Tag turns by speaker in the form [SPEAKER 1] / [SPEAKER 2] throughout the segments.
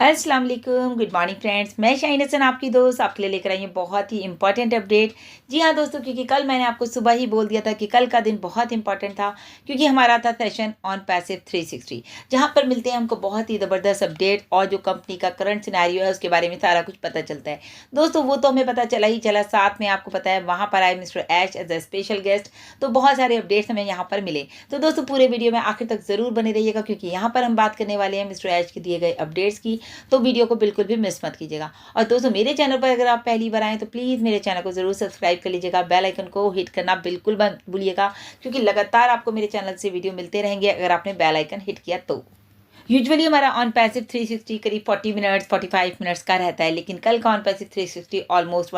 [SPEAKER 1] अस्सलाम वालेकुम, good morning friends. मैं शाहीन हसन आपकी दोस्त आपके लिए लेकर आई हूँ बहुत ही इंपॉर्टेंट अपडेट। जी हाँ दोस्तों, क्योंकि कल मैंने आपको सुबह ही बोल दिया था कि कल का दिन बहुत इंपॉर्टेंट था, क्योंकि हमारा था सेशन ऑन पैसिव 360, जहाँ पर मिलते हैं हमको बहुत ही ज़बरदस्त अपडेट और जो कंपनी का करंट सिनेरियो है उसके बारे में सारा कुछ पता चलता है। दोस्तों वो तो हमें पता चला ही चला, साथ में आपको पता है वहाँ पर आए mister Ash as a special guest, तो बहुत सारे अपडेट्स हमें यहाँ पर मिले। तो दोस्तों पूरे वीडियो में आखिर तक ज़रूर बने रहिएगा, क्योंकि यहाँ पर हम बात करने वाले हैं मिस्टर ऐश के दिए गए अपडेट्स की। तो वीडियो को बिल्कुल भी मिस मत कीजिएगा। और दोस्तों मेरे चैनल पर अगर आप पहली बार आएँ तो प्लीज़ मेरे चैनल को ज़रूर सब्सक्राइब कर लीजिएगा, बेल आइकन को हिट करना बिल्कुल मत भूलिएगा, क्योंकि लगातार आपको मेरे चैनल से वीडियो मिलते रहेंगे अगर आपने बेल आइकन हिट किया तो। यूजुअली हमारा ऑन पैसिव 360 करीब 40 मिनट्स 45 मिनट्स का रहता है, लेकिन कल का ऑन पैसिव 360 ऑलमोस्ट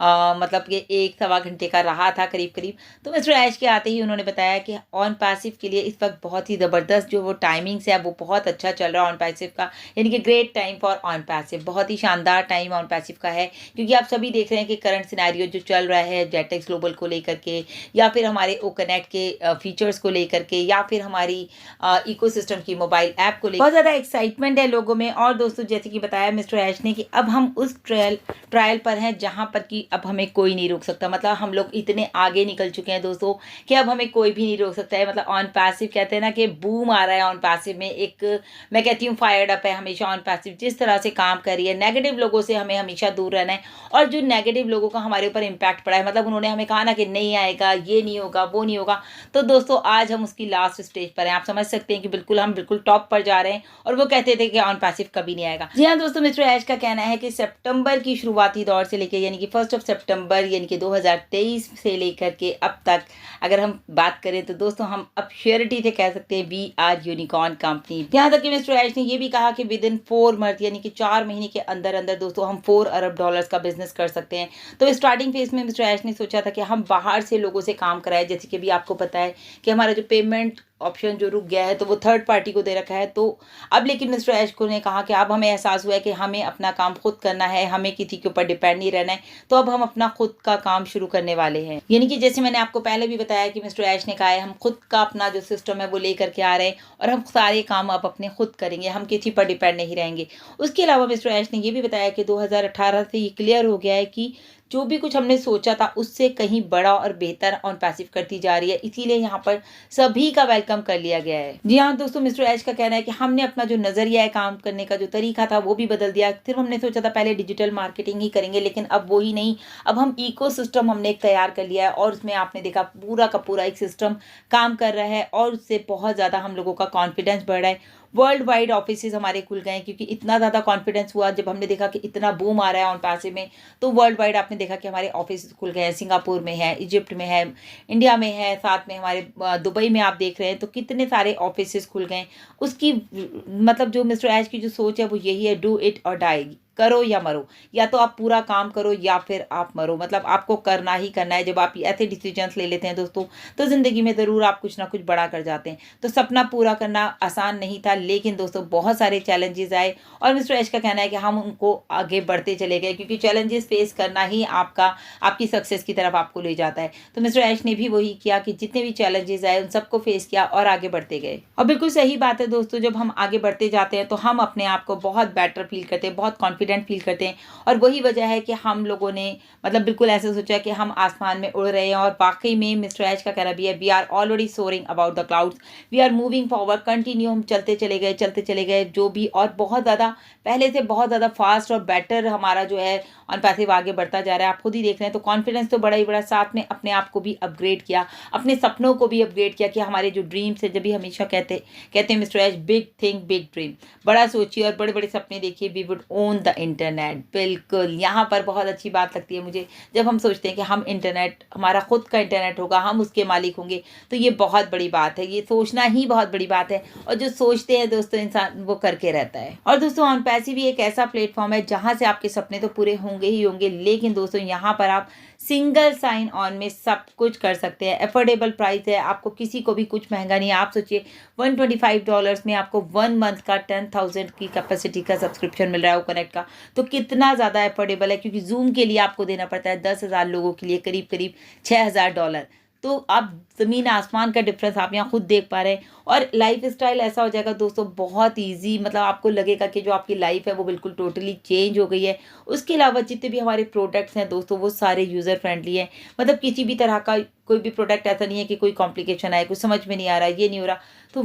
[SPEAKER 1] मतलब कि 1 सवा घंटे का रहा था करीब करीब। तो मिस्टर ऐश के आते ही उन्होंने बताया कि ऑन पैसिव के लिए इस वक्त बहुत ही ज़बरदस्त जो वो टाइमिंग्स है वो बहुत अच्छा चल रहा है ऑन पैसिव का, यानी कि great time for on passive, बहुत ही शानदार टाइम ऑन पैसिव का है। क्योंकि आप सभी देख रहे हैं कि करंट सिनेरियो जो चल रहा है जेटेक्स ग्लोबल को लेकर के, या फिर हमारे ओ कनेक्ट के फीचर्स को लेकर के, या फिर हमारी इकोसिस्टम की मोबाइल ऐप को लेकर बहुत ज़्यादा एक्साइटमेंट है लोगों में। और दोस्तों जैसे कि बताया मिस्टर ऐश ने कि अब हम उस ट्रायल पर हैं जहाँ पर कि अब हमें कोई नहीं रोक सकता। मतलब हम लोग इतने आगे निकल चुके हैं दोस्तों कि अब हमें कोई भी नहीं रोक सकता है। मतलब ऑन पैसिव कहते हैं ना कि बूम आ रहा है ऑन पैसिव में, एक मैं कहती हूँ फायर्ड अप है हमेशा ऑन पैसिव, जिस तरह से काम कर रही है। नेगेटिव लोगों से हमें हमेशा दूर रहना है, और जो नेगेटिव लोगों का हमारे ऊपर इम्पैक्ट पड़ा है, मतलब उन्होंने हमें कहा ना कि नहीं आएगा, ये नहीं होगा, वो नहीं होगा, तो दोस्तों आज हम उसकी लास्ट स्टेज पर हैं। आप समझ सकते हैं कि बिल्कुल हम बिल्कुल टॉप पर जा रहे हैं, और वो कहते थे कि ऑन पैसिव कभी नहीं आएगा। जी हाँ दोस्तों, मिस्टर ऐश का कहना है कि सितंबर की शुरुआती दौर से लेकर यानी कि 1 सितंबर यानी कि 2023 से लेकर के अब तक अगर हम बात करें तो दोस्तों हम अब श्योरिटी से कह सकते हैं वी आर यूनिकॉर्न कंपनी। यहाँ तक कि मिस्टर ऐश ने ये भी कहा कि विद इन 4 मंथ यानी कि 4 महीने के अंदर अंदर दोस्तों हम 4 अरब डॉलर्स का बिजनेस कर सकते हैं। तो स्टार्टिंग फेज में मिस्टर ऐश ने सोचा था कि हम बाहर से लोगों से काम कराएं, जैसे कि भी आपको पता है कि हमारा जो पेमेंट ऑप्शन जो रुक गया है तो वो थर्ड पार्टी को दे रखा है। तो अब लेकिन मिस्टर ऐश को ने कहा कि अब हमें एहसास हुआ है कि हमें अपना काम खुद करना है, हमें किसी के ऊपर डिपेंड नहीं रहना है। तो अब हम अपना खुद का काम शुरू करने वाले हैं। यानी कि जैसे मैंने आपको पहले भी बताया कि मिस्टर ऐश ने कहा है हम खुद का अपना जो सिस्टम है वो लेकर के आ रहे हैं, और हम सारे काम अब अपने खुद करेंगे, हम किसी पर डिपेंड नहीं रहेंगे। उसके अलावा मिस्टर ऐश ने ये भी बताया कि 2018 से ये क्लियर हो गया है कि जो भी कुछ हमने सोचा था उससे कहीं बड़ा और बेहतर ऑन पैसिव करती जा रही है, इसीलिए यहाँ पर सभी का वेलकम कर लिया गया है। जी हाँ दोस्तों, मिस्टर ऐश का कहना है कि हमने अपना जो नजरिया है काम करने का, जो तरीका था वो भी बदल दिया। सिर्फ हमने सोचा था पहले डिजिटल मार्केटिंग ही करेंगे, लेकिन अब वो ही नहीं, अब हम इकोसिस्टम हमने एक तैयार कर लिया है, और उसमें आपने देखा पूरा का पूरा एक सिस्टम काम कर रहा है, और उससे बहुत ज़्यादा हम लोगों का कॉन्फिडेंस बढ़ रहा है। वर्ल्ड वाइड ऑफिसेज हमारे खुल गए हैं, क्योंकि इतना ज़्यादा कॉन्फिडेंस हुआ जब हमने देखा कि इतना बूम आ रहा है ऑन पैसिव में। तो वर्ल्ड वाइड आपने देखा कि हमारे ऑफिस खुल गए हैं, सिंगापुर में है, इजिप्ट में है, इंडिया में है, साथ में हमारे दुबई में आप देख रहे हैं, तो कितने सारे ऑफिसेज खुल गए हैं। उसकी मतलब जो मिस्टर ऐश की जो सोच है वो यही है, डू इट और डाई, करो या मरो, या तो आप पूरा काम करो या फिर आप मरो। मतलब आपको करना ही करना है। जब आप ऐसे डिसीजंस ले लेते हैं दोस्तों तो ज़िंदगी में ज़रूर आप कुछ ना कुछ बड़ा कर जाते हैं। तो सपना पूरा करना आसान नहीं था, लेकिन दोस्तों बहुत सारे चैलेंजेस आए, और मिस्टर ऐश का कहना है कि हम उनको आगे बढ़ते चले गए, क्योंकि चैलेंजेस फेस करना ही आपकी सक्सेस की तरफ आपको ले जाता है। तो मिस्टर ऐश ने भी वही किया कि जितने भी चैलेंजेस आए उन सबको फेस किया और आगे बढ़ते गए। और बिल्कुल सही बात है दोस्तों, जब हम आगे बढ़ते जाते हैं तो हम अपने आप को बहुत बेटर फील करते हैं, बहुत कॉन्फिडेंट फील करते हैं। और वही वजह है कि हम लोगों ने मतलब बिल्कुल ऐसे सोचा कि हम आसमान में उड़ रहे हैं। और वाकई में मिस्टर ऐश का कहना भी है, we are already soaring about the clouds, we are moving forward, continue, हम चलते चले गए जो भी, और बहुत ज़्यादा पहले से बहुत ज़्यादा फास्ट और बेटर हमारा जो है ऑन पैसिव आगे बढ़ता जा रहा है। आप खुद ही देख रहे हैं। तो कॉन्फिडेंस तो बड़ा ही बड़ा, साथ में अपने आप को भी अपग्रेड किया, अपने सपनों को भी अपग्रेड किया, कि हमारे जो ड्रीम्स है, जब भी हमेशा कहते हैं mister Ash, big think big dream, बड़ा सोचिए और बड़े बड़े सपने देखिए, we would own the internet. बिल्कुल यहाँ पर बहुत अच्छी बात लगती है मुझे, जब हम सोचते हैं कि हम इंटरनेट, हमारा खुद का इंटरनेट होगा, हम उसके मालिक होंगे, तो ये बहुत बड़ी बात है। ये सोचना ही बहुत बड़ी बात है, और जो सोचते हैं दोस्तों इंसान वो करके रहता है। और दोस्तों ऑन पैसिव भी एक ऐसा प्लेटफॉर्म है जहाँ से आपके सपने तो पूरे होंगे ही होंगे, लेकिन दोस्तों यहाँ पर आप सिंगल साइन ऑन में सब कुछ कर सकते हैं। एफोर्डेबल प्राइस है, आपको किसी को भी कुछ महंगा नहीं है। आप सोचिए $125 में आपको 1 मंथ का 10,000 की कैपेसिटी का सब्सक्रिप्शन मिल रहा है कनेक्ट का, तो कितना ज़्यादा एफोर्डेबल है। क्योंकि जूम के लिए आपको देना पड़ता है 10,000 लोगों के लिए करीब करीब $6,000। तो आप ज़मीन आसमान का डिफरेंस आप यहाँ खुद देख पा रहे हैं। और लाइफ स्टाइल ऐसा हो जाएगा दोस्तों, बहुत ईजी, मतलब आपको लगेगा कि जो आपकी लाइफ है वो बिल्कुल टोटली चेंज हो गई है। उसके अलावा जितने भी हमारे प्रोडक्ट्स हैं दोस्तों, वो सारे यूज़र फ्रेंडली हैं। मतलब किसी भी तरह का कोई भी प्रोडक्ट ऐसा नहीं है कि कोई कॉम्प्लिकेशन आए, कुछ समझ में नहीं आ रहा है, ये नहीं हो रहा। तो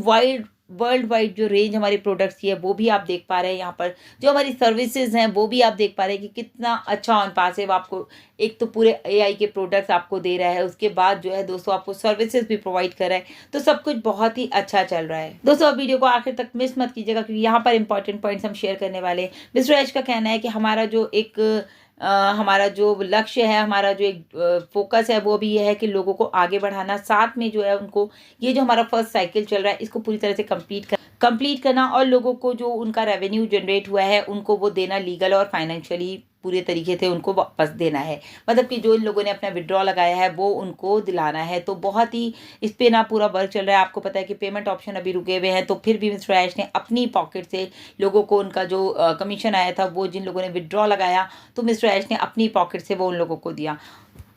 [SPEAKER 1] वर्ल्ड वाइड जो रेंज हमारी प्रोडक्ट्स की है वो भी आप देख पा रहे हैं यहाँ पर। जो हमारी सर्विसेज हैं वो भी आप देख पा रहे हैं कि कितना अच्छा ऑन पासिव आपको एक तो पूरे एआई के प्रोडक्ट्स आपको दे रहा है, उसके बाद जो है दोस्तों आपको सर्विसेज भी प्रोवाइड कर रहा है। तो सब कुछ बहुत ही अच्छा चल रहा है दोस्तों। अब वीडियो को आखिर तक मिस मत कीजिएगा, क्योंकि यहाँ पर इंपॉर्टेंट पॉइंट्स हम शेयर करने वाले हैं। मिस्टर एच का कहना है कि हमारा जो लक्ष्य है, हमारा जो एक फोकस है, वो भी ये है कि लोगों को आगे बढ़ाना, साथ में जो है उनको ये जो हमारा फर्स्ट साइकिल चल रहा है इसको पूरी तरह से कंप्लीट करना, और लोगों को जो उनका रेवेन्यू जनरेट हुआ है उनको वो देना, लीगल और फाइनेंशियली पूरे तरीके से उनको वापस देना है। मतलब कि जो इन लोगों ने अपना विड्रॉ लगाया है वो उनको दिलाना है। तो बहुत ही इस पे ना पूरा वर्क चल रहा है। आपको पता है कि पेमेंट ऑप्शन अभी रुके हुए हैं, तो फिर भी मिस्टर ऐश ने अपनी पॉकेट से लोगों को उनका जो कमीशन आया था, वो जिन लोगों ने विड्रॉ लगाया, तो मिस्टर ऐश ने अपनी पॉकेट से वो उन लोगों को दिया।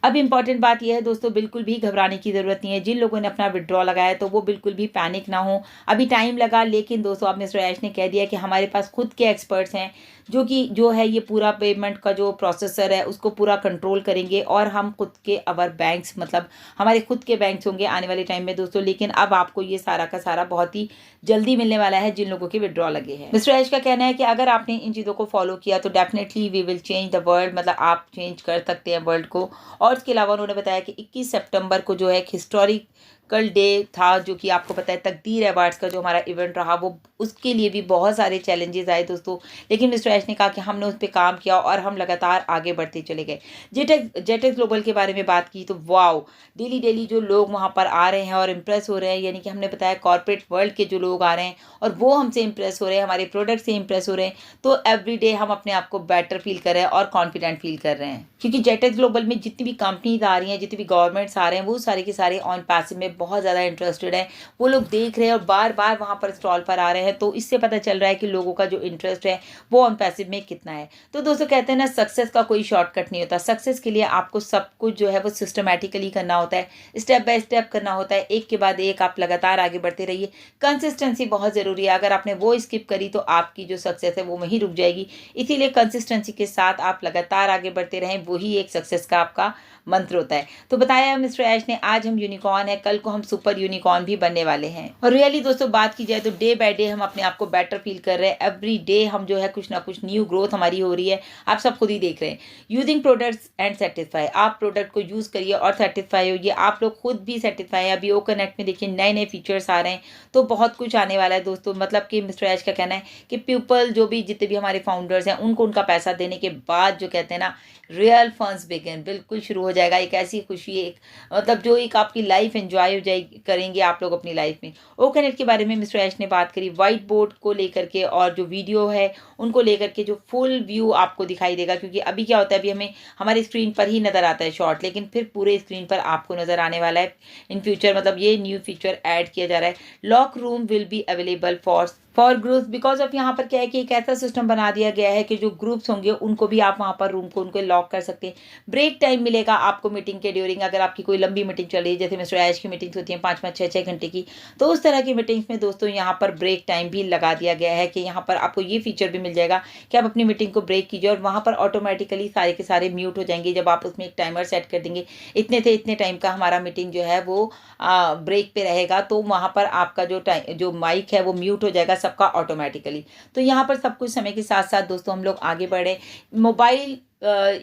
[SPEAKER 1] अब इम्पॉर्टेंट बात यह है दोस्तों, बिल्कुल भी घबराने की ज़रूरत नहीं है। जिन लोगों ने अपना विड्रॉ लगाया तो वो बिल्कुल भी पैनिक ना हो। अभी टाइम लगा, लेकिन दोस्तों अब मिस्टर ऐश ने कह दिया कि हमारे पास खुद के एक्सपर्ट्स हैं जो है ये पूरा पेमेंट का जो प्रोसेसर है उसको पूरा कंट्रोल करेंगे, और हम खुद के बैंक्स, मतलब हमारे खुद के बैंक्स होंगे आने वाले टाइम में दोस्तों। लेकिन अब आपको ये सारा का सारा बहुत ही जल्दी मिलने वाला है जिन लोगों के विड्रॉ लगे हैं। मिस्टर ऐश का कहना है कि अगर आपने इन चीज़ों को फॉलो किया तो definitely we will change the world, मतलब आप चेंज कर सकते हैं वर्ल्ड को। और इसके अलावा उन्होंने बताया कि 21 सितंबर को जो है एक हिस्टोरिकल डे था, जो कि आपको पता है तकदीर अवार्ड्स का जो हमारा इवेंट रहा, वो उसके लिए भी बहुत सारे चैलेंजेस आए दोस्तों। लेकिन मिस्टर ऐश ने कहा कि हमने उस पर काम किया और हम लगातार आगे बढ़ते चले गए। जेटेक्स ग्लोबल के बारे में बात की तो वाओ, डेली जो लोग वहाँ पर आ रहे हैं और इम्प्रेस हो रहे हैं, यानी कि हमने बताया कॉर्पोरेट वर्ल्ड के जो लोग आ रहे हैं और वो हमसे इम्प्रेस हो रहे हैं, हमारे प्रोडक्ट से इम्प्रेस हो रहे हैं। तो एवरी डे हम अपने आप को बेटर फील कर रहे हैं और कॉन्फिडेंट फील कर रहे हैं, क्योंकि जेटेक्स ग्लोबल में जितनी भी कंपनीज आ रही हैं, जितनी भी गवर्नमेंट्स आ रहे हैं, वो सारे के सारे ऑन पैसिव में बहुत ज़्यादा इंटरेस्टेड हैं। वो लोग देख रहे हैं और बार बार वहाँ पर स्टॉल पर आ रहे हैं। तो इससे पता चल रहा है कि लोगों का जो इंटरेस्ट है वो ऑन पैसिव में कितना है। तो दोस्तों कहते हैं ना, सक्सेस का कोई शॉर्टकट नहीं होता। सक्सेस के लिए आपको सब कुछ जो है वो सिस्टमैटिकली करना होता है, स्टेप बाय स्टेप करना होता है, एक के बाद एक आप लगातार आगे बढ़ते रहिए। कंसिस्टेंसी बहुत ज़रूरी है। अगर आपने वो स्किप करी तो आपकी जो सक्सेस है वो वहीं रुक जाएगी। इसीलिए कंसिस्टेंसी के साथ आप लगातार आगे बढ़ते रहें, वही एक सक्सेस का आपका मंत्र होता है। तो बताया मिस्टर ऐश ने, आज हम यूनिकॉर्न है, कल को हम सुपर यूनिकॉर्न भी बनने वाले हैं। और रियली दोस्तों बात की जाए तो डे बाय डे हम अपने आप को बेटर फील कर रहे हैं। एवरी डे हम जो है कुछ ना कुछ न्यू ग्रोथ हमारी हो रही है। आप सब खुद ही देख रहे हैं। यूजिंग प्रोडक्ट्स एंड सेटिस्फाई, आप प्रोडक्ट को यूज़ करिए और सेटिस्फाई होइए। आप लोग खुद भी सेटिस्फाई है। अभी ओ कनेक्ट में देखिए नए फीचर्स आ रहे हैं, तो बहुत कुछ आने वाला है दोस्तों। मतलब कि मिस्टर ऐश का कहना है कि पीपल जो भी जितने भी हमारे फाउंडर्स हैं उनको उनका पैसा देने के बाद जो कहते हैं ना, रियल फंड्स बिगिन, बिल्कुल शुरू हो जाएगा। एक ऐसी खुशी, एक मतलब जो एक आपकी लाइफ एंजॉय हो जाएगी, करेंगे आप लोग अपनी लाइफ में। ओ कनेक्ट के बारे में मिस्टर ऐश ने बात करी, व्हाइट बोर्ड को लेकर के और जो वीडियो है उनको लेकर के, जो फुल व्यू आपको दिखाई देगा। क्योंकि अभी क्या होता है, अभी हमें हमारी स्क्रीन पर ही नज़र आता है शॉर्ट, लेकिन फिर पूरे स्क्रीन पर आपको नज़र आने वाला है इन फ्यूचर। मतलब ये न्यू फीचर ऐड किया जा रहा है। Lock room will be available for groups, because of यहाँ पर क्या है कि एक ऐसा सिस्टम बना दिया गया है कि जो ग्रुप्स होंगे उनको भी आप वहाँ पर रूम को उनको लॉक कर सकते हैं। ब्रेक टाइम मिलेगा आपको मीटिंग के ड्यूरिंग, अगर आपकी कोई लंबी मीटिंग चल रही है, जैसे मिस्टर ऐश की मीटिंग्स होती हैं 5-5, 6-6 घंटे की, तो उस तरह की मीटिंग्स में दोस्तों यहाँ पर ब्रेक टाइम भी लगा दिया गया है कि यहाँ पर आपको ये फीचर भी मिल जाएगा कि आप अपनी मीटिंग को ब्रेक कीजिए और वहाँ पर ऑटोमेटिकली सारे के सारे म्यूट हो जाएंगे। जब आप उसमें एक टाइमर सेट कर देंगे, इतने से इतने टाइम का हमारा मीटिंग जो है वो ब्रेक पे रहेगा, तो वहाँ पर आपका जो माइक है वो म्यूट हो जाएगा सबका ऑटोमेटिकली। तो यहाँ पर सब कुछ समय के साथ साथ दोस्तों हम लोग आगे बढ़े। मोबाइल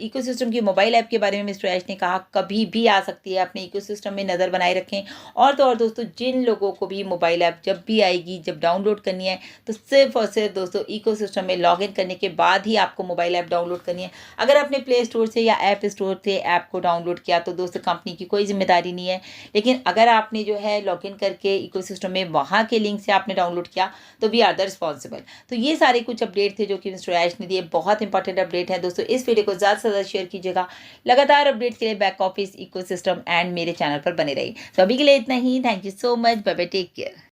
[SPEAKER 1] इकोसिस्टम की मोबाइल ऐप के बारे में मिस्टर ऐश ने कहा कभी भी आ सकती है, अपने इकोसिस्टम में नज़र बनाए रखें। और तो और दोस्तों, जिन लोगों को भी मोबाइल ऐप जब भी आएगी, जब डाउनलोड करनी है, तो सिर्फ और सिर्फ दोस्तों इकोसिस्टम में लॉगिन करने के बाद ही आपको मोबाइल ऐप डाउनलोड करनी है। अगर आपने प्ले स्टोर से या ऐप स्टोर से ऐप को डाउनलोड किया तो दोस्तों कंपनी की कोई जिम्मेदारी नहीं है। लेकिन अगर आपने जो है लॉगिन करके इकोसिस्टम में वहाँ के लिंक से आपने डाउनलोड किया तो वी आर द रिस्पॉन्सिबल। तो ये सारे कुछ अपडेट थे जो कि मिस्टर ऐश ने दिए। बहुत इंपॉर्टेंट अपडेट है दोस्तों। इस वीडियो को ज़्यादा से ज़्यादा शेयर कीजिएगा। लगातार अपडेट्स के लिए बैक ऑफिस इकोसिस्टम एंड मेरे चैनल पर बने रहिए। तो अभी के लिए इतना ही। Thank you so much. Bye bye, take care.